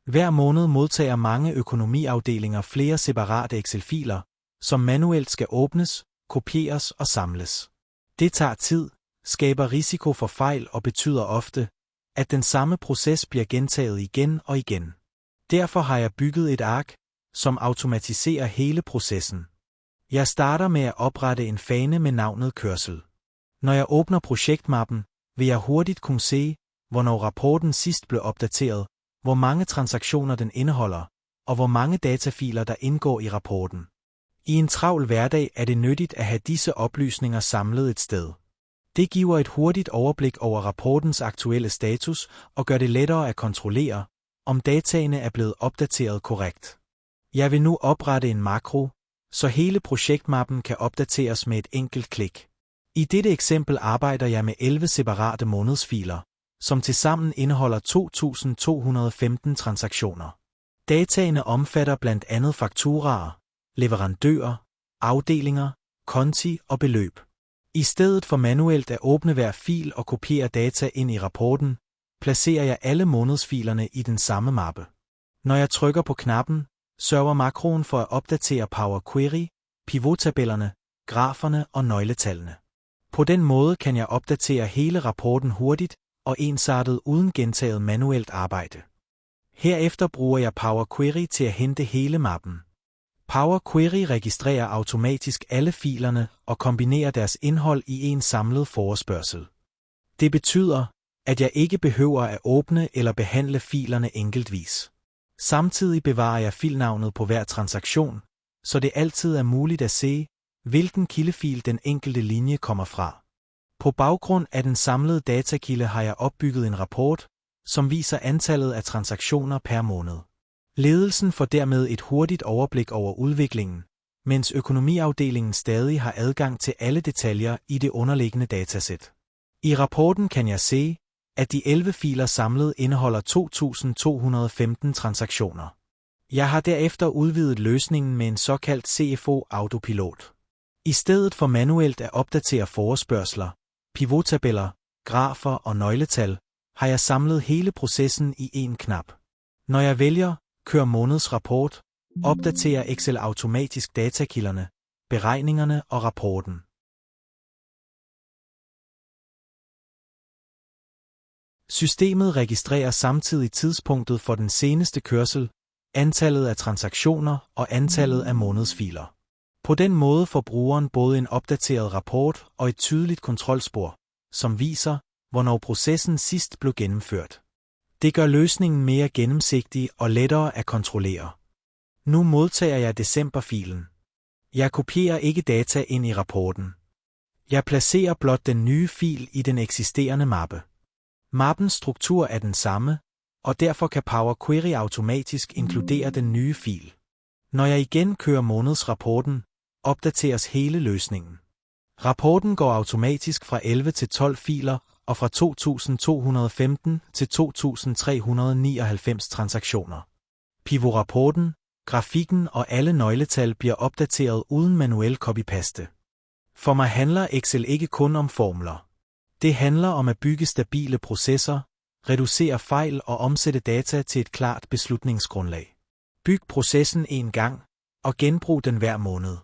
Hver måned modtager mange økonomiafdelinger flere separate Excel-filer, som manuelt skal åbnes, kopieres og samles. Det tager tid, skaber risiko for fejl og betyder ofte, at den samme proces bliver gentaget igen og igen. Derfor har jeg bygget et ark, som automatiserer hele processen. Jeg starter med at oprette en fane med navnet kørsel. Når jeg åbner projektmappen, vil jeg hurtigt kunne se, hvornår rapporten sidst blev opdateret, hvor mange transaktioner den indeholder, og hvor mange datafiler der indgår i rapporten. I en travl hverdag er det nyttigt at have disse oplysninger samlet et sted. Det giver et hurtigt overblik over rapportens aktuelle status og gør det lettere at kontrollere, om dataene er blevet opdateret korrekt. Jeg vil nu oprette en makro, så hele projektmappen kan opdateres med et enkelt klik. I dette eksempel arbejder jeg med 11 separate månedsfiler, som tilsammen indeholder 2.215 transaktioner. Dataene omfatter blandt andet fakturaer, leverandører, afdelinger, konti og beløb. I stedet for manuelt at åbne hver fil og kopiere data ind i rapporten, placerer jeg alle månedsfilerne i den samme mappe. Når jeg trykker på knappen, sørger makroen for at opdatere Power Query, pivottabellerne, graferne og nøgletallene. På den måde kan jeg opdatere hele rapporten hurtigt og ensartet uden gentaget manuelt arbejde. Herefter bruger jeg Power Query til at hente hele mappen. Power Query registrerer automatisk alle filerne og kombinerer deres indhold i en samlet forespørgsel. Det betyder, at jeg ikke behøver at åbne eller behandle filerne enkeltvis. Samtidig bevarer jeg filnavnet på hver transaktion, så det altid er muligt at se, hvilken kildefil den enkelte linje kommer fra. På baggrund af den samlede datakilde har jeg opbygget en rapport, som viser antallet af transaktioner per måned. Ledelsen får dermed et hurtigt overblik over udviklingen, mens økonomiafdelingen stadig har adgang til alle detaljer i det underliggende datasæt. I rapporten kan jeg se, at de 11 filer samlet indeholder 2.215 transaktioner. Jeg har derefter udvidet løsningen med en såkaldt CFO Autopilot. I stedet for manuelt at opdatere forespørgsler, pivottabeller, grafer og nøgletal, har jeg samlet hele processen i én knap. Når jeg vælger Kør månedsrapport, opdaterer Excel automatisk datakilderne, beregningerne og rapporten. Systemet registrerer samtidig tidspunktet for den seneste kørsel, antallet af transaktioner og antallet af månedsfiler. På den måde får brugeren både en opdateret rapport og et tydeligt kontrolspor, som viser, hvornår processen sidst blev gennemført. Det gør løsningen mere gennemsigtig og lettere at kontrollere. Nu modtager jeg decemberfilen. Jeg kopierer ikke data ind i rapporten. Jeg placerer blot den nye fil i den eksisterende mappe. Mappens struktur er den samme, og derfor kan Power Query automatisk inkludere den nye fil. Når jeg igen kører månedsrapporten, opdateres hele løsningen. Rapporten går automatisk fra 11 til 12 filer og fra 2.215 til 2.399 transaktioner. Pivotrapporten, grafikken og alle nøgletal bliver opdateret uden manuel copy-paste. For mig handler Excel ikke kun om formler. Det handler om at bygge stabile processer, reducere fejl og omsætte data til et klart beslutningsgrundlag. Byg processen en gang, og genbrug den hver måned.